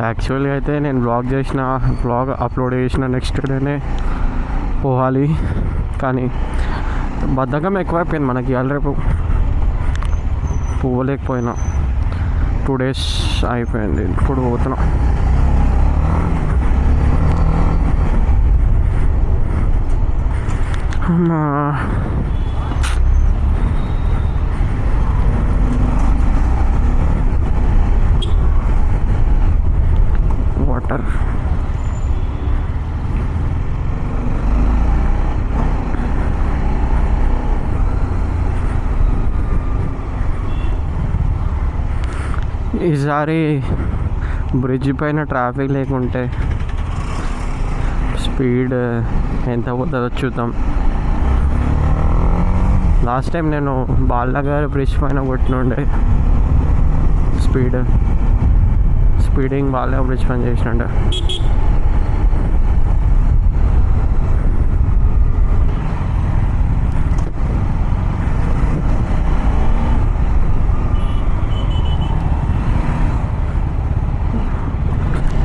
యాక్చువల్గా అయితే నేను బ్లాగ్ అప్లోడ్ చేసిన నెక్స్ట్ డేనే పోవాలి, కానీ బద్ధకం ఎక్కువైపోయింది మనకి. ఇవాళ రేపు పోలేకపోయినా, 2 days అయిపోయింది. ఇప్పుడు పోతున్నా. అమ్మా వాటర్. ఈసారి బ్రిడ్జ్ పైన ట్రాఫిక్ లేకుంటే స్పీడ్ ఎంత పోతుందో చూద్దాం. లాస్ట్ టైం నేను బాలనగర్ బ్రిడ్జ్ పైన కొట్టినుండే స్పీడింగ్ బాలనగర్ బ్రిడ్జ్ పైన చేసినండే.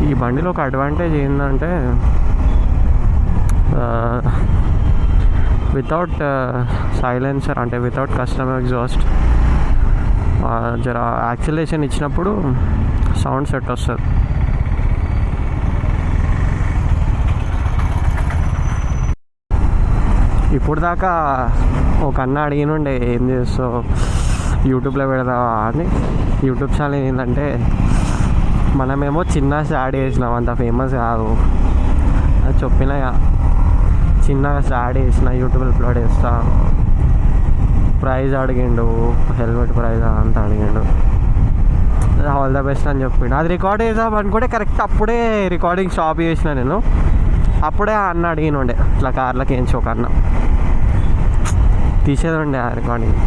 ఈ బండిలో ఒక అడ్వాంటేజ్ ఏంటంటే వితౌట్ సైలెన్సర్, అంటే వితౌట్ కస్టమ్ ఎగ్జాస్ట్, జర యాక్సిలేషన్ ఇచ్చినప్పుడు సౌండ్ సెట్ వస్తుంది. ఇప్పుడు దాకా ఒక అన్న అడిగినుండే ఏం చేస్తావు యూట్యూబ్లో పెడదావా అని. యూట్యూబ్ ఛానల్ ఏంటంటే మనమేమో చిన్న స్టార్ట్ చేసినాం, అంత ఫేమస్ కాదు అది చెప్పినా. చిన్నగా స్టార్ట్ చేసిన, యూట్యూబ్లో అప్లోడ్ చేస్తా. ప్రైజ్ అడిగిండు, హెల్మెట్ ప్రైజ్ అంత అడిగిండు. ఆల్ ద బెస్ట్ అని చెప్పిండు. అది రికార్డ్ చేద్దాం అనుకుంటే కరెక్ట్ అప్పుడే రికార్డింగ్ స్టాప్ చేసిన నేను. అప్పుడే అన్న అడిగినుండే ఇట్లా కార్లకి ఏంచి ఒక అన్న తీసేది ఉండే ఆ రికార్డింగ్.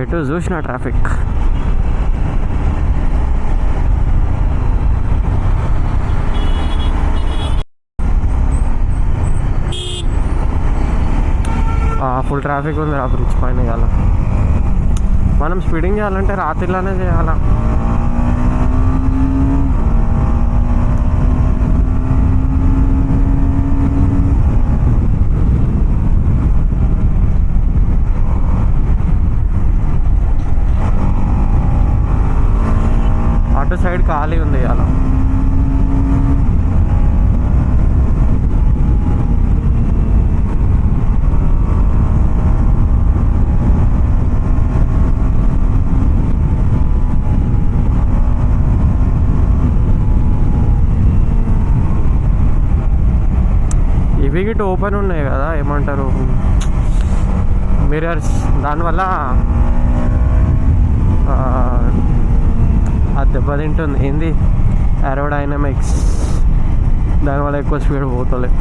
ఎటు చూసిన ట్రాఫిక్. ఫుల్ ట్రాఫిక్ ఉంది ఆ బ్రిడ్జ్ పైన. ఇవాళ మనం స్పీడింగ్ చేయాలంటే రాత్రిలోనే చేయాలా. అటు సైడ్ ఖాళీ ఉంది ఇవాళ. ఇవి గిట్ ఓపెన్ ఉన్నాయి కదా, ఏమంటారు మిర్రర్స్, దానివల్ల అది దెబ్బతింటుంది. ఏంది ఏరోడైనమిక్స్, దానివల్ల ఎక్కువ స్పీడ్ పోతలే.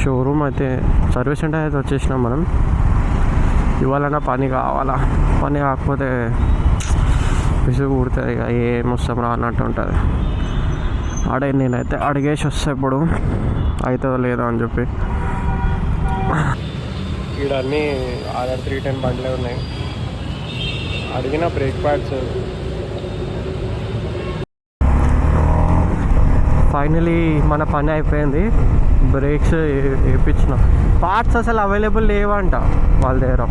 షోరూమ్ అయితే సర్వీస్ సెంటర్ అయితే వచ్చేసినాం మనం. ఇవాళ పని కావాలా, పని కాకపోతే విసుగు పుడుతుంది. ఇక ఏం వస్తాం రా అన్నట్టు ఉంటుంది. నేనైతే అడిగేసి వస్తా ఇప్పుడు అవుతుందో లేదో అని చెప్పి. ఇక్కడ అన్నీ ఆర్ఆర్ 310 బండ్లే ఉన్నాయి. అడిగిన బ్రేక్ ప్యాడ్స్. ఫైనలీ మన పని అయిపోయింది. బ్రేక్స్ వేయించిన. పార్ట్స్ అసలు అవైలబుల్ లేవంట వాళ్ళ దగ్గర.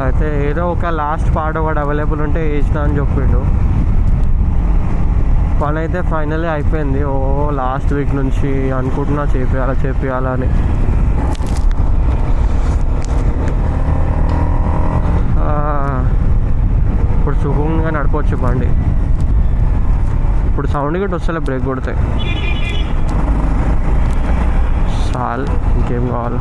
అయితే ఏదో ఒక లాస్ట్ పార్ట్ ఒకటి అవైలబుల్ ఉంటే వేసిన అని చెప్పిండు. పని అయితే ఫైనలీ అయిపోయింది. లాస్ట్ వీక్ నుంచి అనుకుంటున్నా చేపియాలని. ఇప్పుడు సుఖంగా నడపవచ్చు బండి. ఇప్పుడు సౌండ్ గట్టి వస్తలే, బ్రేక్ కొడతాయి. చాలు, ఇంకేం కావాలి.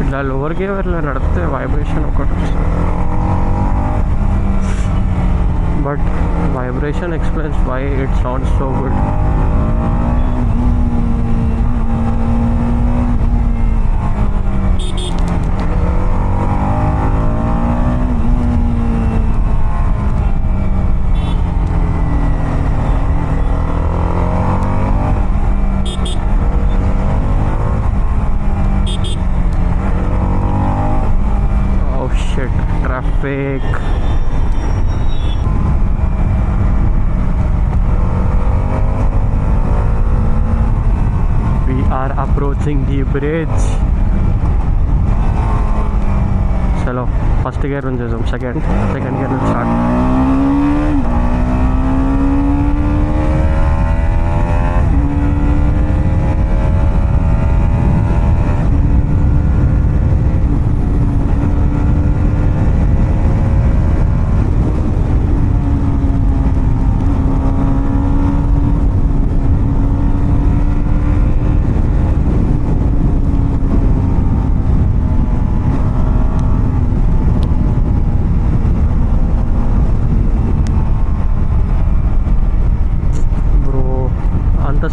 ఇట్లా లోవర్ గేవర్లో నడిపితే వైబ్రేషన్ ఒకటి వస్తుంది. But vibration explains why it sounds so good. Traffic. We are approaching the bridge. चलो फर्स्ट गियर నుంచి చేద్దాం. సెకండ్ గియర్ నుంచి స్టార్ట్.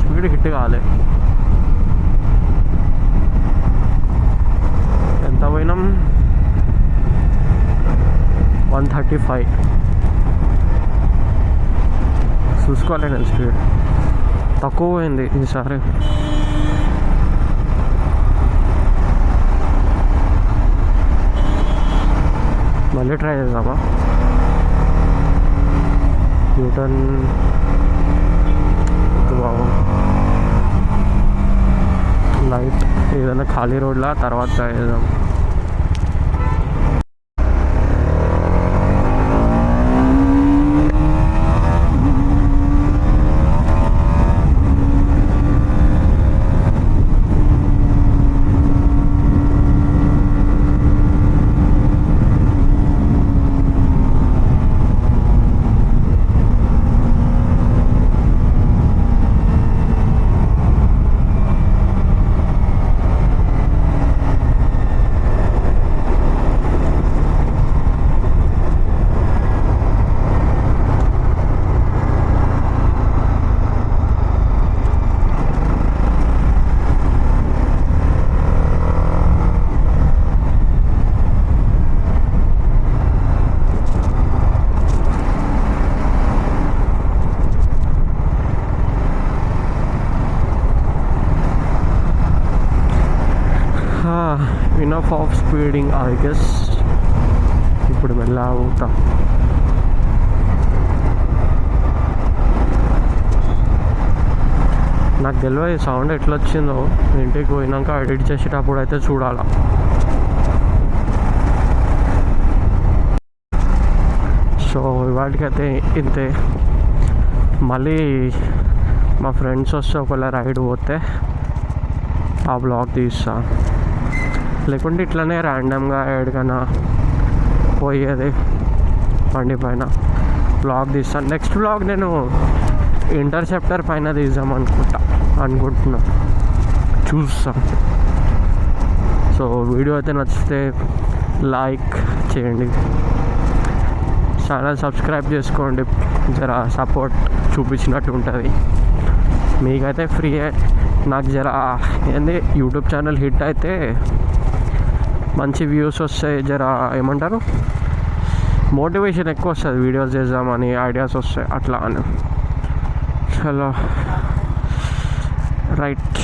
స్పీడ్ హిట్ కావాలి. ఎంత పోయినాం? 135 చూసుకోవాలి. నేను స్పీడ్ తక్కువ పోయింది ఈసారి. మళ్ళీ ట్రై చేద్దామా? యూటర్న్ లైట్ ఏదైనా ఖాళీ రోడ్లా తర్వాత ట్రై చేద్దాం. Enough of speeding I guess. ఇప్పుడు వెళ్ళావుతా. నాకు తెలియదు సౌండ్ ఎట్లా వచ్చిందో. ఇంటికి పోయినాక ఎడిట్ చేసేటప్పుడు అయితే చూడాలా. సో ఇవాటికైతే ఇంతే. మళ్ళీ మా ఫ్రెండ్స్ వస్తే ఒకవేళ రైడ్ పోతే ఆ బ్లాగ్ తీస్తా. లేకుంటే ఇట్లనే ర్యాండమ్గా ఎక్కడికైనా పోయేది బండి పైన బ్లాగ్ తీస్తాను. నెక్స్ట్ బ్లాగ్ నేను ఇంటర్సెప్టర్ పైన తీద్దాం అనుకుంటా. అనుకుంటున్నా, చూస్తాం. సో వీడియో అయితే నచ్చితే లైక్ చేయండి, ఛానల్ సబ్స్క్రైబ్ చేసుకోండి, జర సపోర్ట్ చూపించినట్టు ఉంటుంది. మీకైతే ఫ్రీయే, నాకు జర ఏంది యూట్యూబ్ ఛానల్ హిట్ అయితే మంచి వ్యూస్ వస్తాయి, జర ఏమంటారు మోటివేషన్ ఎక్కువ వస్తుంది, వీడియోస్ చేద్దామని ఐడియాస్ వస్తాయి అట్లా అని. చలో రైట్.